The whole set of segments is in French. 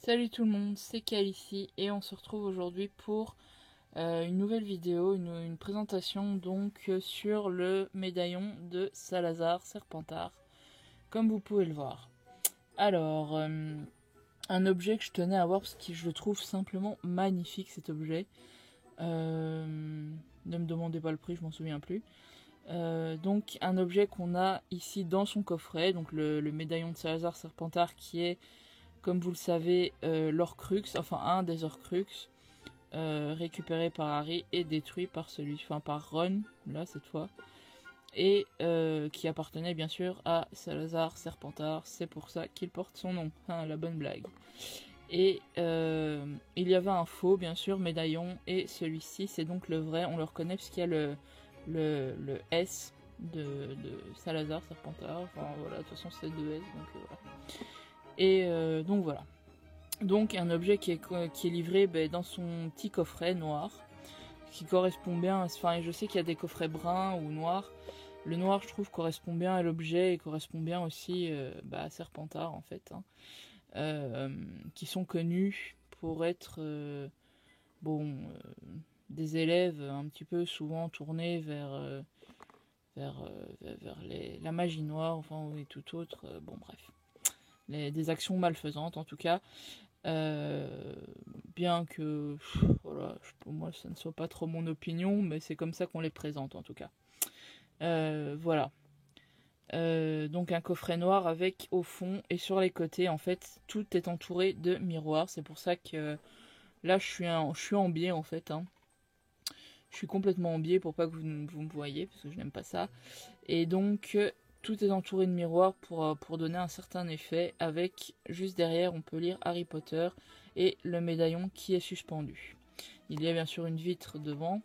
Salut tout le monde, c'est Cal ici et on se retrouve aujourd'hui pour une nouvelle vidéo, une présentation donc sur le médaillon de Salazar Serpentard, comme vous pouvez le voir. Alors, un objet que je tenais à voir parce que je le trouve simplement magnifique cet objet. Ne me demandez pas le prix, je m'en souviens plus. Donc un objet qu'on a ici dans son coffret, donc le médaillon de Salazar Serpentard qui est, comme vous le savez, l'Orcrux, enfin un des Orcrux, récupéré par Harry et détruit par par Ron, là cette fois, et qui appartenait bien sûr à Salazar Serpentard, c'est pour ça qu'il porte son nom, hein, la bonne blague. Et il y avait un faux, bien sûr, médaillon, et celui-ci c'est donc le vrai, on le reconnaît puisqu'il y a le S de Salazar Serpentard, enfin voilà, de toute façon c'est 2S, donc voilà. Et donc voilà. Donc un objet qui est livré dans son petit coffret noir, qui correspond bien, enfin je sais qu'il y a des coffrets bruns ou noirs, le noir je trouve correspond bien à l'objet et correspond bien aussi à Serpentard en fait, hein, qui sont connus pour être des élèves un petit peu souvent tournés vers la magie noire, enfin et tout autre, bon bref. Des actions malfaisantes en tout cas. Bien que voilà, pour moi ça ne soit pas trop mon opinion, mais c'est comme ça qu'on les présente en tout cas. Voilà. Donc un coffret noir avec au fond et sur les côtés en fait tout est entouré de miroirs. C'est pour ça que là je suis en biais en fait, hein. Je suis complètement en biais pour pas que vous me voyez parce que je n'aime pas ça. Et donc tout est entouré de miroirs pour donner un certain effet, avec juste derrière on peut lire Harry Potter et le médaillon qui est suspendu. Il y a bien sûr une vitre devant.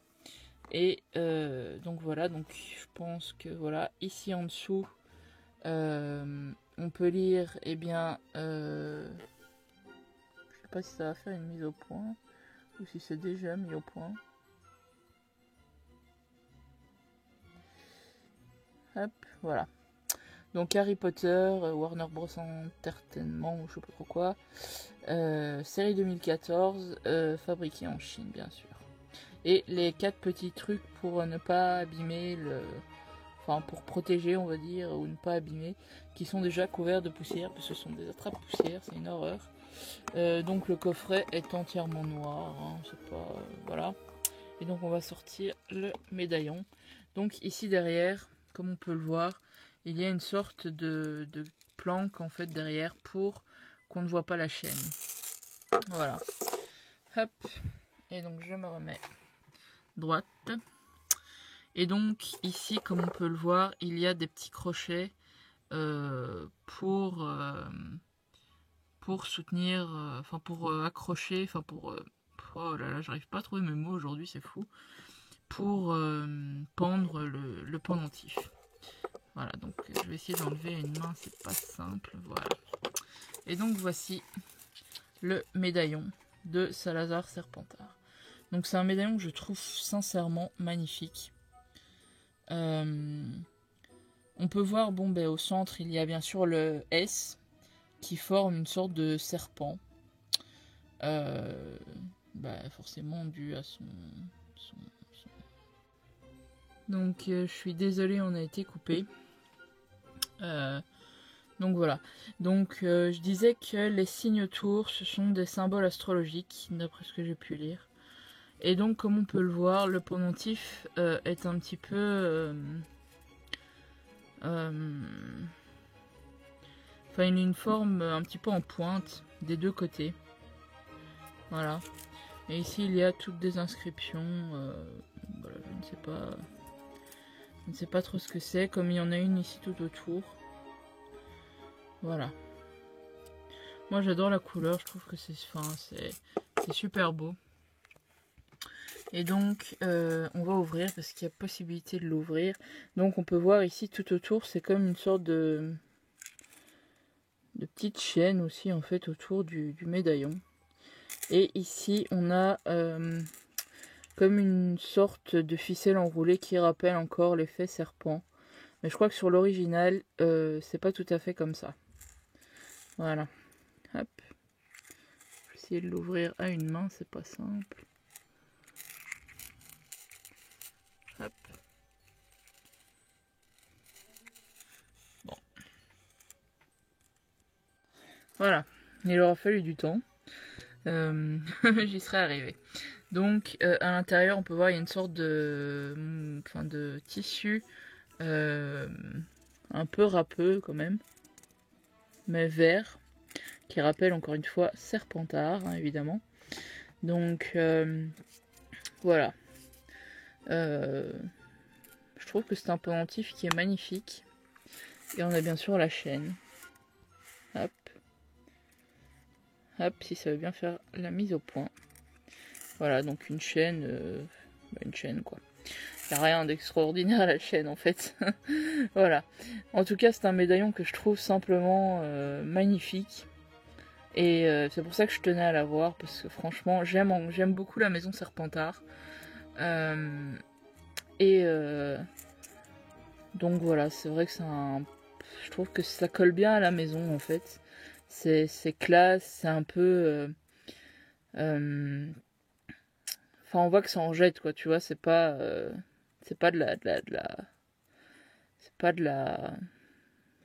Et donc voilà, donc je pense que voilà, ici en dessous on peut lire, eh bien, je sais pas si ça va faire une mise au point ou si c'est déjà mis au point. Hop, voilà. Donc Harry Potter, Warner Bros Entertainment, ou je sais pas trop quoi, série 2014, fabriquée en Chine bien sûr. Et les 4 petits trucs pour ne pas abîmer enfin pour protéger on va dire, ou ne pas abîmer, qui sont déjà couverts de poussière, parce que ce sont des attrape-poussière, c'est une horreur. Donc le coffret est entièrement noir, hein, c'est pas... voilà. Et donc on va sortir le médaillon. Donc ici derrière, comme on peut le voir, il y a une sorte de planque en fait derrière pour qu'on ne voit pas la chaîne. Voilà. Hop. Et donc je me remets droite. Et donc ici, comme on peut le voir, il y a des petits crochets pour soutenir, enfin pour accrocher, enfin pour... oh là là, j'arrive pas à trouver mes mots aujourd'hui, c'est fou. Pour pendre le pendentif. Voilà, donc je vais essayer d'enlever une main, c'est pas simple, voilà. Et donc voici le médaillon de Salazar Serpentard. Donc c'est un médaillon que je trouve sincèrement magnifique. On peut voir, au centre, il y a bien sûr le S qui forme une sorte de serpent. Forcément dû à son... Donc je suis désolée, on a été coupé. Donc voilà. Donc je disais que les signes autour, ce sont des symboles astrologiques, d'après ce que j'ai pu lire. Et donc comme on peut le voir, le pendentif est un petit peu... Enfin, il a une forme un petit peu en pointe des deux côtés. Voilà. Et ici, il y a toutes des inscriptions. Voilà, je ne sais pas... Je ne sais pas trop ce que c'est, comme il y en a une ici tout autour. Voilà. Moi, j'adore la couleur. Je trouve que c'est super beau. Et donc, on va ouvrir parce qu'il y a possibilité de l'ouvrir. Donc, on peut voir ici tout autour, c'est comme une sorte de petite chaîne aussi, en fait, autour du médaillon. Et ici, on a comme une sorte de ficelle enroulée qui rappelle encore l'effet serpent. Mais je crois que sur l'original, c'est pas tout à fait comme ça. Voilà. Hop. essayer de l'ouvrir à une main, c'est pas simple. Hop. Bon. Voilà, il aura fallu du temps. J'y serais arrivée. Donc à l'intérieur on peut voir il y a une sorte de tissu un peu râpeux quand même, mais vert, qui rappelle encore une fois Serpentard, hein, évidemment. Donc voilà. Je trouve que c'est un pendentif qui est magnifique. Et on a bien sûr la chaîne. Hop. Hop, si ça veut bien faire la mise au point. Voilà, donc une chaîne quoi. Il n'y a rien d'extraordinaire à la chaîne en fait. Voilà. En tout cas, c'est un médaillon que je trouve simplement magnifique. Et c'est pour ça que je tenais à l'avoir, parce que franchement, j'aime beaucoup la maison Serpentard. Donc voilà, c'est vrai que je trouve que ça colle bien à la maison en fait. C'est classe, c'est un peu... Enfin, on voit que ça en jette, quoi, tu vois, c'est pas de la... C'est pas de la...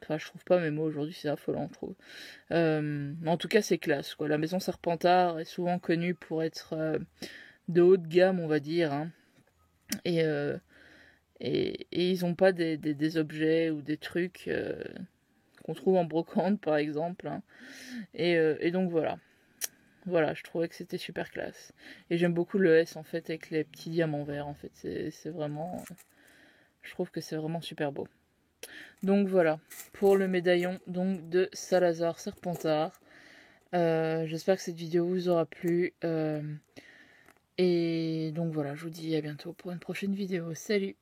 Enfin, je trouve pas mes mots aujourd'hui, c'est affolant, je trouve. En tout cas, c'est classe, quoi. La maison Serpentard est souvent connue pour être de haut de gamme, on va dire, hein. Et ils ont pas des objets ou des trucs qu'on trouve en brocante, par exemple, hein. Et donc, voilà. Voilà, je trouvais que c'était super classe. Et j'aime beaucoup le S, en fait, avec les petits diamants verts, en fait. C'est vraiment... Je trouve que c'est vraiment super beau. Donc voilà, pour le médaillon donc de Salazar Serpentard. J'espère que cette vidéo vous aura plu. Et donc voilà, je vous dis à bientôt pour une prochaine vidéo. Salut!